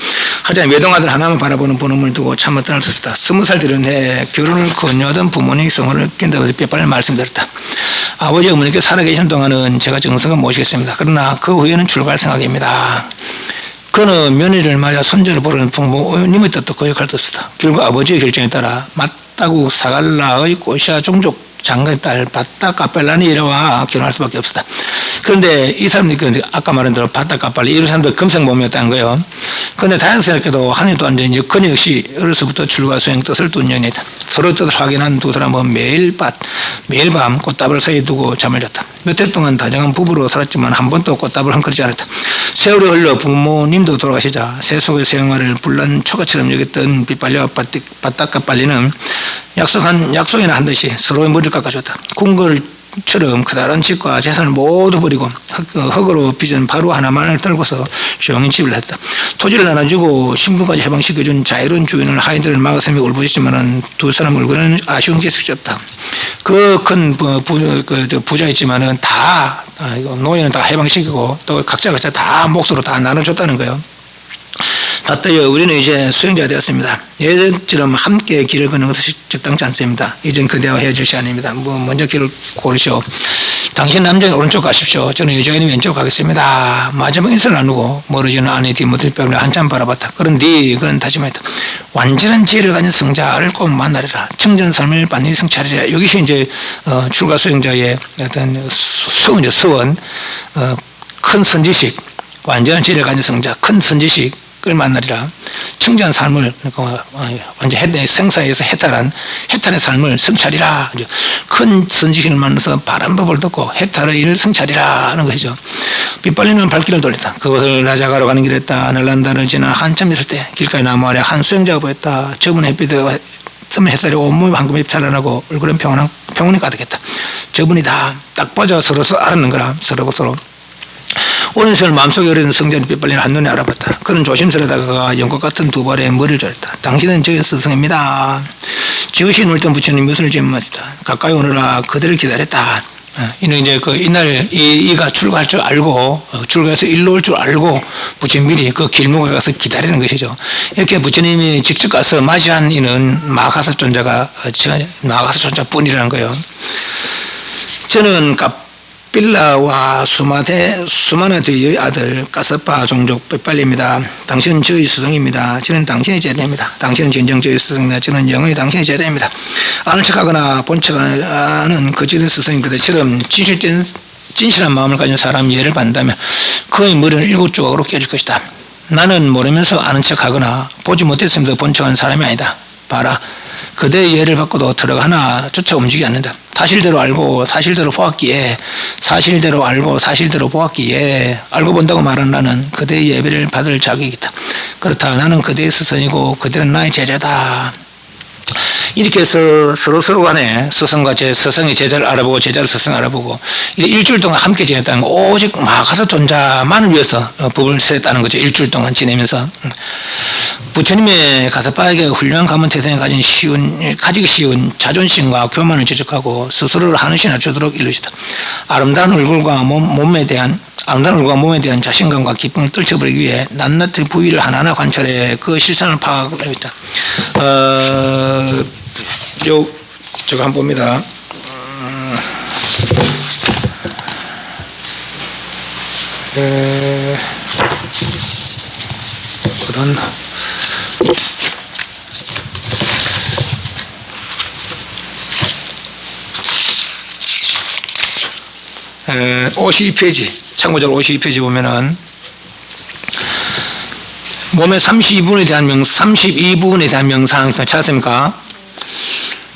하지만 외동아들 하나만 바라보는 본음을 두고 참아 떠날 수 없다. 20살 되던 해 결혼을 권유하던 부모님 성을 깬다고 뼈빨리 말씀드렸다. 아버지 어머니께서 살아계신 동안은 제가 정성을 모시겠습니다. 그러나 그 후에는 출가할 생각입니다. 그는 며느리를 맞아 손자를 보려는 부모님의 뜻도 거역할 수 없다. 결국 아버지의 결정에 따라 맞다구 사갈라의 꼬시아 종족 장가의 딸 바타 카펠란이 이래와 결혼할 수밖에 없었다. 그런데 이 사람들이 아까 말한 대로 바타 카펠라 이런 사람들 금생몸이었다는 거예요. 그런데 다행스럽게도 하나님 또한 그녀 역시 어려서부터 출가 수행 뜻을 둔 년이다. 서로 뜻을 확인한 두 사람은 매일 밤 꽃다발 사이에 두고 잠을 잤다. 몇 해 동안 다정한 부부로 살았지만 한 번도 꽃다발을 헝클이지 않았다. 세월이 흘러 부모님도 돌아가시자 새 속의 생활을 불난 초가처럼 여겼던 빗발리와 바타카빨리는 약속이나 한 듯이 서로의 머리를 깎아줬다. 궁궐처럼 커다란 집과 재산을 모두 버리고 흙으로 빚은 바로 하나만을 들고서 조용히 집을 했다. 토지를 나눠주고 신분까지 해방시켜준 자유로운 주인을 하인들을 막았으며 울부짖지만은 두 사람 얼굴은 아쉬운 게 스쳤다. 그 큰 부자였지만은 노예는 다 해방시키고 또 각자 다 몫으로 다 나눠줬다는 거예요. 바타여 우리는 이제 수행자가 되었습니다. 예전처럼 함께 길을 걷는 것은 적당치 않습니다. 이젠 그대와 헤어질 시간입니다. 먼저 길을 고르시오. 당신 남자는 오른쪽 가십시오. 저는 여자는 왼쪽 가겠습니다. 마지막 인사를 나누고 멀어지는 아내 디모데를 빼고 한참 바라봤다. 그는 다시 말했다. 완전한 지혜를 가진 성자를 꼭 만나리라. 청전 삶을 반드시 성찰하리라. 여기서 이제 출가 수행자의 어떤 서원, 큰 선지식, 완전한 지혜를 가진 성자, 큰 선지식 을 만나리라. 청정한 삶을 완전 생사에서 해탈의 삶을 성찰이라. 큰 선지식을 만나서 바른 법을 듣고 해탈의 일을 성찰이라 하는 것이죠. 빗발리는 발길을 돌렸다. 그것을 나자가로 가는 길이었다. 널란다를 지나 한참 있을 때 길가의 나무 아래 한 수행자가 보였다. 저분 햇빛에 뜨면 햇살이 온몸에 황금이 찬란하고 얼굴은 평온이 가득했다. 저분이다. 딱 보자 서로 알았는 거라. 서로 오랜 세월 마음속에 어린 성자는 빗발리는 한눈에 알아봤다. 그는 조심스레다가 연꽃 같은 두 발에 머리를 조였다. 당신은 저의 스승입니다. 지으시 놀던 부처님 미소를 지으면서 가까이 오너라 그들을 기다렸다. 이는 이제 이날 이가 출가할 줄 알고 출가해서 일로 올 줄 알고 부처님 미리 그 길목에 가서 기다리는 것이죠. 이렇게 부처님이 직접 가서 맞이한 이는 마가사 존자가 마가사 존자뿐이라는 거예요. 저는 빌라와 수마나드의 아들 가사파 종족 빗발리입니다. 당신은 저의 스승입니다. 저는 당신의 제자입니다. 당신은 진정 저의 스승입니다. 저는 영원히 당신의 제자입니다. 아는 척하거나 본 척하는 거짓된 스승인 그대처럼 진실한 마음을 가진 사람이 예를 받는다면 그의 머리는 7조각으로 깨질 것이다. 나는 모르면서 아는 척하거나 보지 못했으면서 본 척하는 사람이 아니다. 봐라. 그대의 예를 받고도 들어가나 쫓아 움직이지 않는다. 사실대로 알고 사실대로 보았기에 알고 본다고 말하는 나는 그대의 예배를 받을 자격이 있다. 그렇다. 나는 그대의 스승이고 그대는 나의 제자다. 이렇게 해서 서로 간에 스승의 제자를 알아보고 제자를 스승 알아보고 일주일 동안 함께 지냈다는 거 오직 마가사 존자만을 위해서 법을 세웠다는 거죠. 일주일 동안 지내면서 부처님의 가섭바에게 훌륭한 가문 태생에 가지기 쉬운 자존심과 교만을 지적하고 스스로를 하늘시나 주도록 일러주다. 아름다운 얼굴과 몸에 대한 자신감과 기쁨을 떨쳐버리기 위해 낱낱이 부위를 하나하나 관찰해 그 실상을 파악하고 있다. 저거 한번 봅니다. 어딨나? 52페이지, 참고적으로 52페이지 보면은 몸의 32부분에 대한 명상 찾았습니까?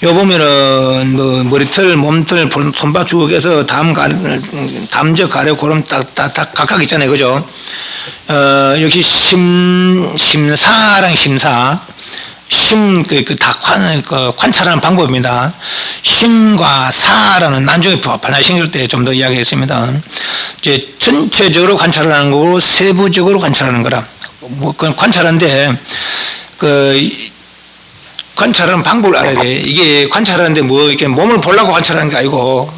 요 보면은 뭐 머리털, 몸털, 손바 주걱에서 담저, 가려, 고름 각각 있잖아요, 그죠? 역시 심사랑 심사, 관찰하는 방법입니다. 심과 사라는 나중에 반야신경 때 좀 더 이야기했습니다. 이제 전체적으로 관찰하는 거고 세부적으로 관찰하는 거라. 관찰하는데 관찰하는 방법을 알아야 돼. 이게 관찰하는데 이렇게 몸을 보려고 관찰하는 게 아니고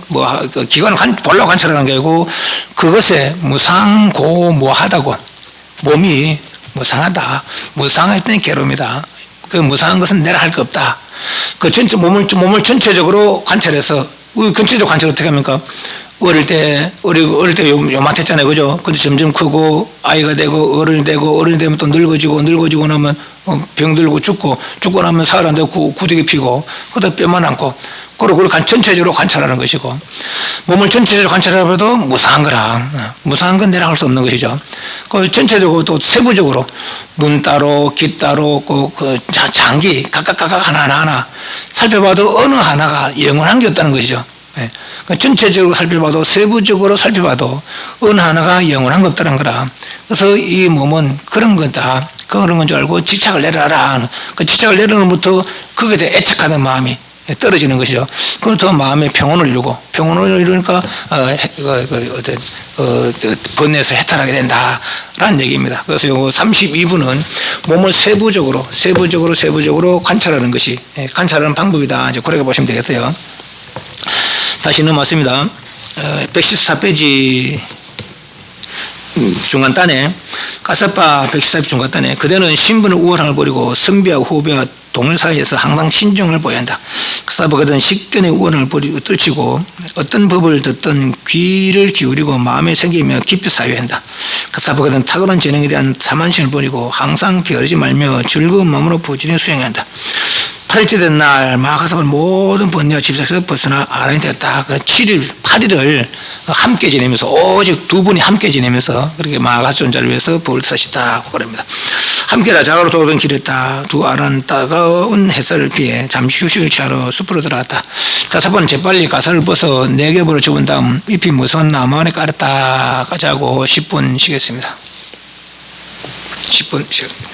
기관을 보려고 관찰하는 게 아니고 그것에 무상고무하다고 몸이 무상했더니 괴로움이다. 그 무상한 것은 내가 할 거 없다. 그 전체 몸을 전체적으로 관찰해서 전체적으로 관찰 어떻게 합니까? 어릴 때 요만했잖아요, 그죠? 근데 점점 크고 아이가 되고 어른이 되면 또 늙어지고 나면 병들고 죽고 나면 살 안 되고 구더기 피고 그다음 뼈만 남고 그걸 전체적으로 관찰하는 것이고 몸을 전체적으로 관찰해봐도 무상한 건 내가 할 수 없는 것이죠. 그 전체적으로 또 세부적으로 눈 따로 귀 따로 장기 각각 하나 살펴봐도 어느 하나가 영원한 게 없다는 것이죠. 네. 전체적으로 살펴봐도 세부적으로 살펴봐도 어느 하나가 영원한 게 없다는 거라. 그래서 이 몸은 그런 거다. 그런 건 줄 알고 집착을 내려라. 그 집착을 내려는 것부터 거기에 대해 애착하는 마음이 떨어지는 것이죠. 그부터 마음의 평온을 이루니까 번뇌에서 해탈하게 된다라는 얘기입니다. 그래서 요 32부는 몸을 세부적으로 관찰하는 것이 관찰하는 방법이다. 이제 그렇게 보시면 되겠어요. 다시 넘어왔습니다. 114페이지 중간단에 가사파 114페이지 중간단에 그대는 신분의 우월함을 버리고 선비와 후배와 동일 사이에서 항상 신중을 보여야 한다. 가사파 그대는 식견의 우월함을 떨치고 어떤 법을 듣든 귀를 기울이고 마음의 생기며 깊이 사유해야 한다. 가사파 그대는 탁월한 재능에 대한 자만심을 버리고 항상 게으르지 말며 즐거운 마음으로 부지런히 수행해야 한다. 8일째 날 마가사는 모든 번뇌와 집착에서 벗어나 아란이 되었다. 7일, 8일을 함께 지내면서 오직 두 분이 함께 지내면서 그렇게 마가사 존자를 위해서 법을 틀으시다. 그럽니다. 함께라 자가로 돌아오던 길이었다. 두 아란 따가운 햇살을 피해 잠시 휴식을 취하러 숲으로 들어갔다. 가사파는 재빨리 가사를 벗어 네 겹으로 접은 다음 잎이 무서운 나무 안에 깔았다. 가자고 10분 쉬겠습니다. 10분 쉬겠습니다.